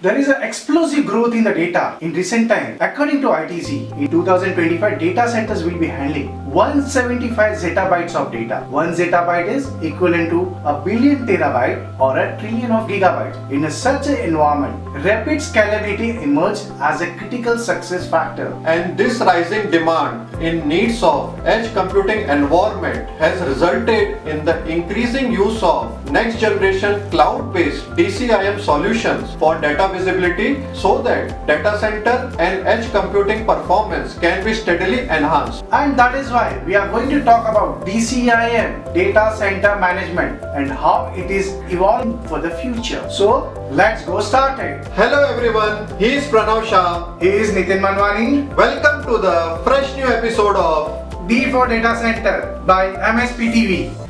There is an explosive growth in the data in recent times. According to ITC, in 2025, data centers will be handling 175 zettabytes of data. 1 zettabyte is equivalent to a billion terabyte or a trillion of gigabytes. In such an environment, rapid scalability emerges as a critical success factor. And this rising demand in needs of edge computing environment has resulted in the increasing use of next generation cloud-based DCIM solutions for data visibility so that data center and edge computing performance can be steadily enhanced. And that is why we are going to talk about DCIM, data center management, and how it is evolving for the future. So let's go started. Hello everyone, he is Pranav Shah. He is Nitin Manwani. Welcome to the fresh new episode of D for Data Center by MSP TV.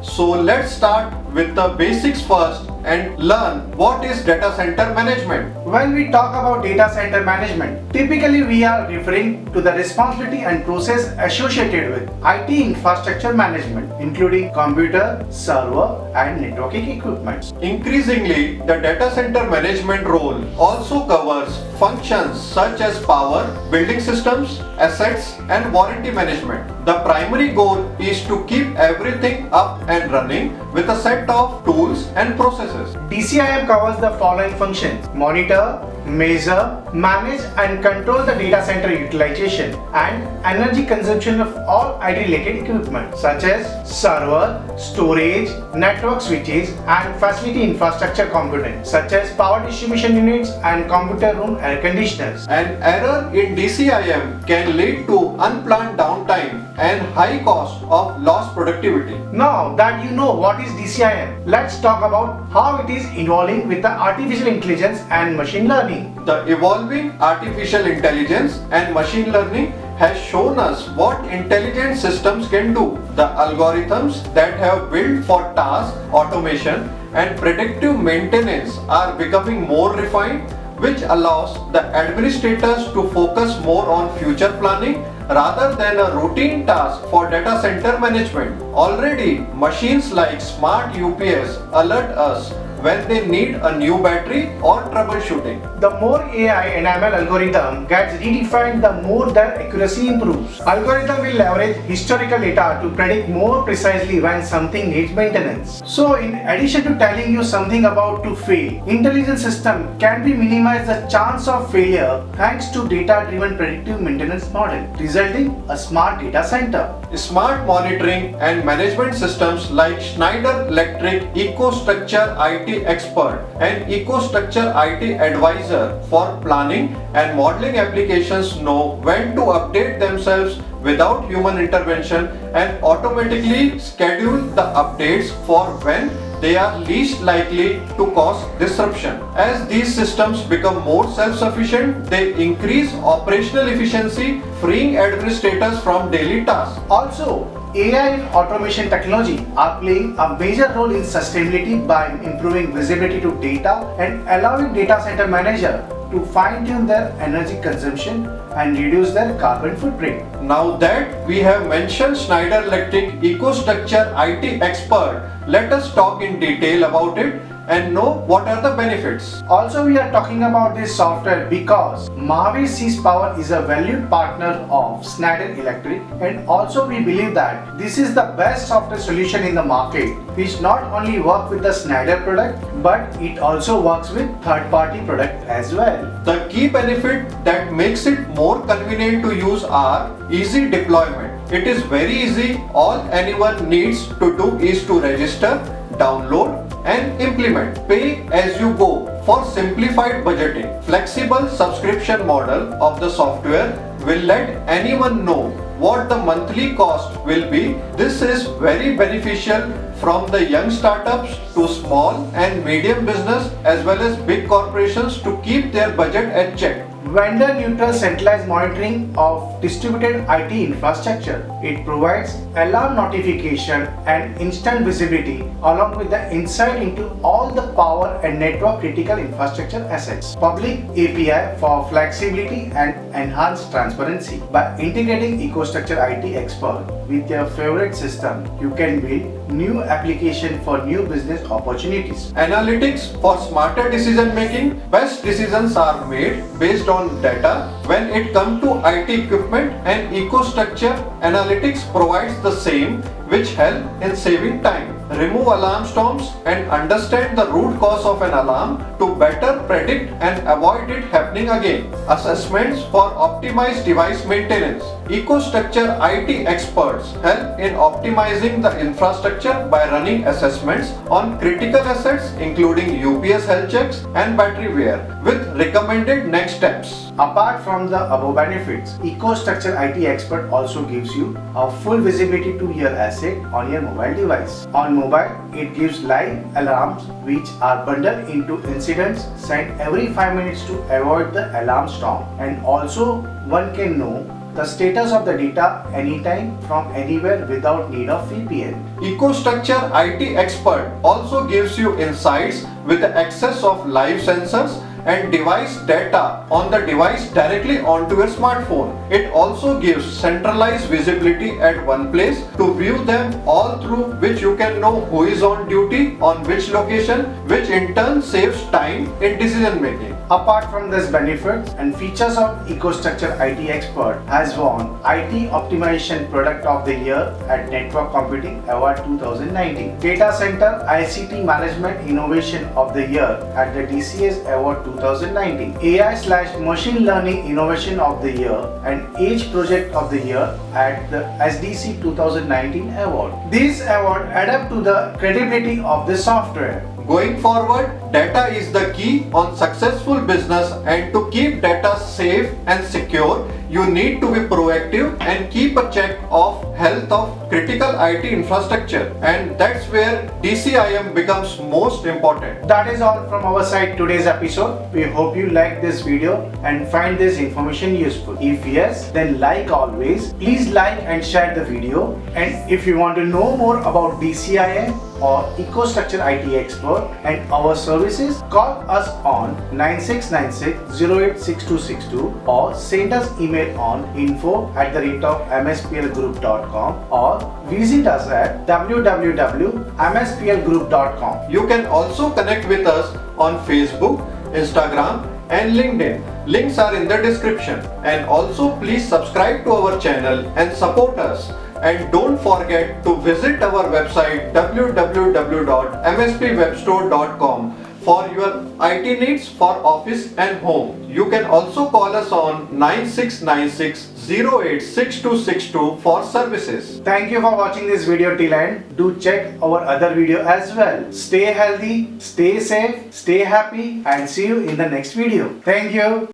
So let's start with the basics first and learn what is data center management. When we talk about data center management, typically we are referring to the responsibility and process associated with IT infrastructure management, including computer, server, and networking equipment. Increasingly, the data center management role also covers functions such as power, building systems, assets, and warranty management. The primary goal is to keep everything up and running with a set of tools and processes. DCIM covers the following functions: monitor, measure, manage and control the data center utilization and energy consumption of all IT related equipment such as server, storage, network switches and facility infrastructure components such as power distribution units and computer room air conditioners. An error in DCIM can lead to unplanned downtime and high cost of lost productivity. Now that you know what is DCIM, let's talk about how it is evolving with the artificial intelligence and machine learning. The evolving artificial intelligence and machine learning has shown us what intelligent systems can do. The algorithms that have built for task automation and predictive maintenance are becoming more refined, which allows the administrators to focus more on future planning rather than a routine task for data center management. Already, machines like Smart UPS alert us when they need a new battery or troubleshooting. The more AI and ML algorithm gets redefined, the more their accuracy improves. Algorithm will leverage historical data to predict more precisely when something needs maintenance. So in addition to telling you something about to fail, intelligent system can be minimize the chance of failure thanks to data-driven predictive maintenance model, resulting a smart data center. Smart monitoring and management systems like Schneider Electric EcoStruxure IT Expert and EcoStruxure IT Advisor for planning and modeling applications know when to update themselves without human intervention and automatically schedule the updates for when they are least likely to cause disruption. As these systems become more self-sufficient, they increase operational efficiency, freeing administrators from daily tasks. Also, AI and automation technology are playing a major role in sustainability by improving visibility to data and allowing data center manager to fine-tune their energy consumption and reduce their carbon footprint. Now that we have mentioned Schneider Electric EcoStruxure IT Expert, let us talk in detail about it and know what are the benefits. Also, we are talking about this software because Mahavir Seas Power is a valued partner of Schneider Electric, and also we believe that this is the best software solution in the market which not only works with the Schneider product but it also works with third-party product as well. The key benefit that makes it more convenient to use are easy deployment. It is very easy. All anyone needs to do is to register, download and implement. Pay as you go for simplified budgeting. Flexible subscription model of the software will let anyone know what the monthly cost will be. This is very beneficial from the young startups to small and medium business as well as big corporations to keep their budget at check. vendor neutral centralized monitoring of distributed IT infrastructure. It provides alarm notification and instant visibility along with the insight into all the power and network critical infrastructure assets. Public API for flexibility and enhanced transparency. By integrating EcoStruxure IT Expert with your favorite system, you can build new application for new business opportunities. Analytics for smarter decision making. Best decisions are made based on data. When it comes to IT equipment, and EcoStruxure Analytics provides the same, which help in saving time. Remove alarm storms and understand the root cause of an alarm to better predict and avoid it happening again. Assessments for optimized device maintenance. EcoStruxure IT experts help in optimizing the infrastructure by running assessments on critical assets including UPS health checks and battery wear with recommended next steps. Apart from the above benefits, EcoStruxure IT Expert also gives you a full visibility to your asset on your mobile device. On mobile, it gives live alarms which are bundled into incidents sent every 5 minutes to avoid the alarm storm, and also one can know the status of the data anytime from anywhere without need of VPN. EcoStruxure IT Expert also gives you insights with the access of live sensors and device data on the device directly onto your smartphone. It also gives centralized visibility at one place to view them all through, which you can know who is on duty on which location, which in turn saves time in decision making. Apart from this benefits and features of EcoStruxure IT Expert has won IT Optimization Product of the Year at Network Computing Award 2019, Data Center ICT Management Innovation of the Year at the DCS Award 2019, AI/Machine Learning Innovation of the Year and Age Project of the Year at the SDC 2019 Award. These awards add up to the credibility of the software. Going forward, data is the key on successful business, and to keep data safe and secure, you need to be proactive and keep a check of health of critical IT infrastructure, and that's where DCIM becomes most important. That is all from our side today's episode. We hope you like this video and find this information useful. If yes, then like always, please like and share the video. And if you want to know more about DCIM or EcoStruxure IT Expert and our services, call us on 9696086262 or send us email on info@msplgroup.com or visit us at www.msplgroup.com. You can also connect with us on Facebook, Instagram and LinkedIn. Links are in the description. And also please subscribe to our channel and support us. And don't forget to visit our website www.mspwebstore.com for your IT needs for office and home. You can also call us on 9696086262 for services. Thank you for watching this video till end. Do check our other video as well. Stay healthy, stay safe, stay happy, and see you in the next video. Thank you.